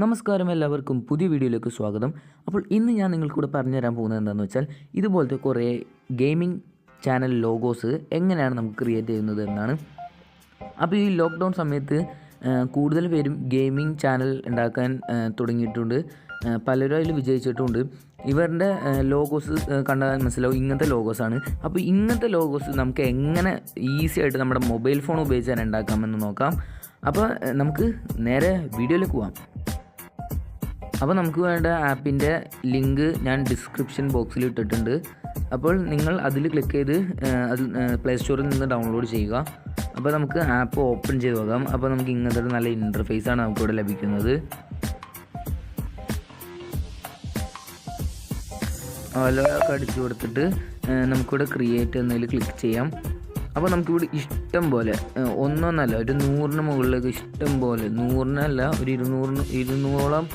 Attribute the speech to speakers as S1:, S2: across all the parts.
S1: നമസ്കാരം, എല്ലാവർക്കും പുതിയ വീഡിയോയിലേക്ക് സ്വാഗതം. അപ്പോൾ ഇന്ന് ഞാൻ നിങ്ങൾക്കൂടെ പറഞ്ഞു തരാൻ പോകുന്നത് എന്താണെന്ന് വെച്ചാൽ ഇതുപോലത്തെ കുറേ ഗെയിമിംഗ് ചാനൽ ലോഗോസ് എങ്ങനെയാണ് നമുക്ക് ക്രിയേറ്റ് ചെയ്യുന്നത് എന്നാണ്. അപ്പോൾ ഈ ലോക്ക്ഡൗൺ സമയത്ത് കൂടുതൽ പേരും ഗെയിമിംഗ് ചാനൽ ഉണ്ടാക്കാൻ തുടങ്ങിയിട്ടുണ്ട്. പലരും അതിൽ വിജയിച്ചിട്ടുണ്ട്. ഇവരുടെ ലോഗോസ് കണ്ടാൽ മനസ്സിലാവും ഇങ്ങനത്തെ ലോഗോസാണ്. അപ്പോൾ ഇങ്ങനത്തെ ലോഗോസ് നമുക്ക് എങ്ങനെ ഈസി ആയിട്ട് നമ്മുടെ മൊബൈൽ ഫോൺ ഉപയോഗിച്ചാൽ ഉണ്ടാക്കാമെന്ന് നോക്കാം. അപ്പോൾ നമുക്ക് നേരെ വീഡിയോയിലേക്ക് പോകാം. അപ്പോൾ നമുക്ക് വേണ്ട ആപ്പിൻ്റെ ലിങ്ക് ഞാൻ ഡിസ്ക്രിപ്ഷൻ ബോക്സിൽ ഇട്ടിട്ടുണ്ട്. അപ്പോൾ നിങ്ങൾ അതിൽ ക്ലിക്ക് ചെയ്ത് അത് പ്ലേ സ്റ്റോറിൽ നിന്ന് ഡൗൺലോഡ് ചെയ്യുക. അപ്പോൾ നമുക്ക് ആപ്പ് ഓപ്പൺ ചെയ്ത് നോക്കാം. അപ്പോൾ നമുക്ക് ഇങ്ങനത്തെ ഒരു നല്ല ഇൻ്റർഫേസാണ് നമുക്കിവിടെ ലഭിക്കുന്നത്. അതൊക്കെ അടിച്ചു കൊടുത്തിട്ട് നമുക്കിവിടെ ക്രിയേറ്റ് എന്നതിൽ ക്ലിക്ക് ചെയ്യാം. അപ്പോൾ നമുക്കിവിടെ ഇഷ്ടം പോലെ ഒന്നൊന്നല്ല ഒരു 100ന് മുകളിലേക്ക് ഇഷ്ടം പോലെ 100നല്ല ഒരു 200ഓളം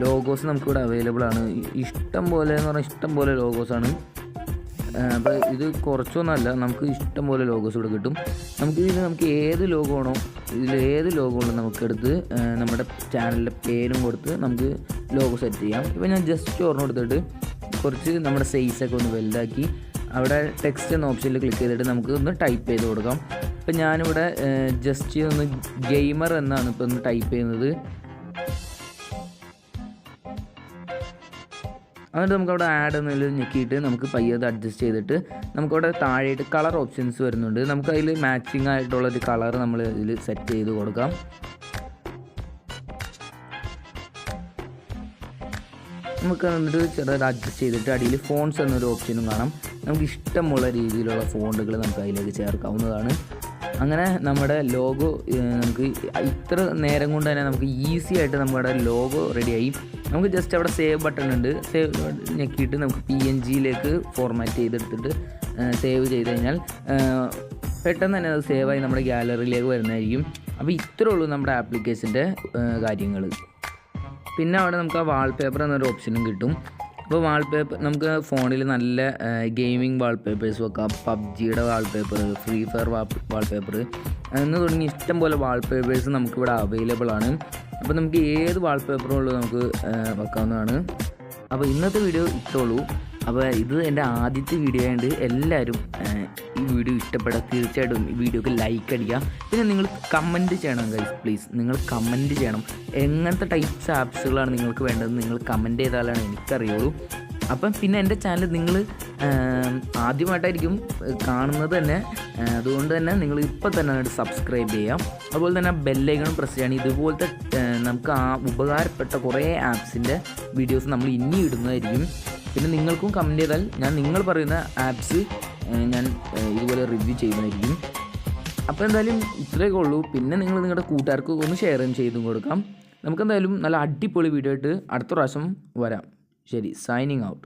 S1: ലോഗോസ് നമുക്കിവിടെ അവൈലബിൾ ആണ്. ഇഷ്ടം പോലെ എന്ന് പറഞ്ഞാൽ ഇഷ്ടം പോലെ ലോഗോസാണ്. അപ്പോൾ ഇത് കുറച്ചൊന്നുമല്ല, നമുക്ക് ഇഷ്ടം പോലെ ലോഗോസ് ഇവിടെ കിട്ടും. നമുക്ക് ഏത് ലോഗോ ആണോ ഏത് ലോഗോ ഉണ്ടോ നമുക്കെടുത്ത് നമ്മുടെ ചാനലിൻ്റെ പേരും കൊടുത്ത് നമുക്ക് ലോഗോ സെറ്റ് ചെയ്യാം. ഇപ്പോൾ ഞാൻ ജസ്റ്റ് ഓർമ്മ കൊടുത്തിട്ട് കുറച്ച് നമ്മുടെ സൈസൊക്കെ ഒന്ന് വലുതാക്കി അവിടെ ടെക്സ്റ്റ് എന്ന ഓപ്ഷനിൽ ക്ലിക്ക് ചെയ്തിട്ട് നമുക്ക് ഒന്ന് ടൈപ്പ് ചെയ്ത് കൊടുക്കാം. ഇപ്പം ഞാനിവിടെ ജസ്റ്റ് ഒന്ന് ഗെയിമർ എന്നാണ് ഇപ്പോൾ ഒന്ന് ടൈപ്പ് ചെയ്യുന്നത്. എന്നിട്ട് നമുക്കവിടെ ആഡ് എന്നതിൽ ഞെക്കിയിട്ട് നമുക്ക് പയ്യെ അത് അഡ്ജസ്റ്റ് ചെയ്തിട്ട് നമുക്കവിടെ താഴെയായിട്ട് കളർ ഓപ്ഷൻസ് വരുന്നുണ്ട്. നമുക്കതിൽ മാച്ചിങ് ആയിട്ടുള്ളൊരു കളർ നമ്മൾ ഇതിൽ സെറ്റ് ചെയ്ത് കൊടുക്കാം. നമുക്ക് എന്നിട്ട് ചെറുതായിട്ട് അഡ്ജസ്റ്റ് ചെയ്തിട്ട് അടിയിൽ ഫോൺസ് എന്നൊരു ഓപ്ഷനും കാണാം. നമുക്ക് ഇഷ്ടമുള്ള രീതിയിലുള്ള ഫോണ്ടുകൾ നമുക്ക് അതിലേക്ക് ചേർക്കാവുന്നതാണ്. അങ്ങനെ നമ്മുടെ ലോഗോ നമുക്ക് ഇത്ര നേരം കൊണ്ട് തന്നെ നമുക്ക് ഈസി ആയിട്ട് നമ്മുടെ ലോഗോ റെഡിയായി. നമുക്ക് ജസ്റ്റ് അവിടെ സേവ് ബട്ടൺ ഉണ്ട്. സേവ് ഞെക്കിയിട്ട് നമുക്ക് PNGയിലേക്ക് ഫോർമാറ്റ് ചെയ്തെടുത്തിട്ട് സേവ് ചെയ്ത് കഴിഞ്ഞാൽ പെട്ടെന്ന് തന്നെ അത് സേവായി നമ്മുടെ ഗാലറിയിലേക്ക് വരുന്നതായിരിക്കും. അപ്പോൾ ഇത്രേ ഉള്ളൂ നമ്മുടെ ആപ്ലിക്കേഷൻ്റെ കാര്യങ്ങൾ. പിന്നെ അവിടെ നമുക്ക് ആ വാൾപേപ്പർ എന്നൊരു ഓപ്ഷനും കിട്ടും. അപ്പോൾ വാൾപേപ്പർ നമുക്ക് ഫോണിൽ നല്ല ഗെയിമിംഗ് വാൾപേപ്പേഴ്സ് വെക്കാം. പബ്ജിയുടെ വാൾപേപ്പർ, ഫ്രീ ഫയർ വാൾപേപ്പർ എന്ന് തുടങ്ങി ഇഷ്ടം പോലെ വാൾപേപ്പേഴ്സ് നമുക്കിവിടെ അവൈലബിൾ ആണ്. അപ്പോൾ നമുക്ക് ഏത് വാൾപേപ്പറും നമുക്ക് വെക്കാവുന്നതാണ്. അപ്പോൾ ഇന്നത്തെ വീഡിയോ ഇത്രേ ഉള്ളൂ. അപ്പോൾ ഇത് എൻ്റെ ആദ്യത്തെ വീഡിയോ ആയതുകൊണ്ട് എല്ലാവരും ഈ വീഡിയോ ഇഷ്ടപ്പെടാൻ തീർച്ചയായിട്ടും ഈ വീഡിയോക്ക് ലൈക്ക് അടിക്കുക. പിന്നെ നിങ്ങൾ കമൻറ്റ് ചെയ്യണം ഗൈസ്, പ്ലീസ് നിങ്ങൾ കമൻറ്റ് ചെയ്യണം. എങ്ങനത്തെ ടൈപ്സ് ആപ്സുകളാണ് നിങ്ങൾക്ക് വേണ്ടതെന്ന് നിങ്ങൾ കമൻറ്റ് ചെയ്താലാണ് എനിക്കറിയുള്ളൂ. അപ്പം പിന്നെ എൻ്റെ ചാനൽ നിങ്ങൾ ആദ്യമായിട്ടായിരിക്കും കാണുന്നത് തന്നെ, അതുകൊണ്ട് തന്നെ നിങ്ങൾ ഇപ്പോൾ തന്നെ സബ്സ്ക്രൈബ് ചെയ്യാം. അതുപോലെ തന്നെ ബെല്ലൈക്കണും പ്രസ് ചെയ്യണം. ഇതുപോലത്തെ നമുക്ക് ഉപകാരപ്പെട്ട കുറേ ആപ്സിൻ്റെ വീഡിയോസ് നമ്മൾ ഇനി ഇടുന്നതായിരിക്കും. പിന്നെ നിങ്ങൾക്കും കമൻറ്റ് ചെയ്താൽ ഞാൻ നിങ്ങൾ പറയുന്ന ആപ്സ് ഞാൻ ഇതുപോലെ റിവ്യൂ ചെയ്യുന്നതായിരിക്കും. അപ്പോൾ എന്തായാലും ഇത്രയൊക്കെ ഉള്ളൂ. പിന്നെ നിങ്ങൾ നിങ്ങളുടെ കൂട്ടുകാർക്ക് ഒന്ന് ഷെയറും ചെയ്തും കൊടുക്കാം. നമുക്കെന്തായാലും നല്ല അടിപൊളി വീഡിയോ ആയിട്ട് അടുത്ത പ്രാവശ്യം വരാം. ശരി, സൈനിങ് ഔട്ട്.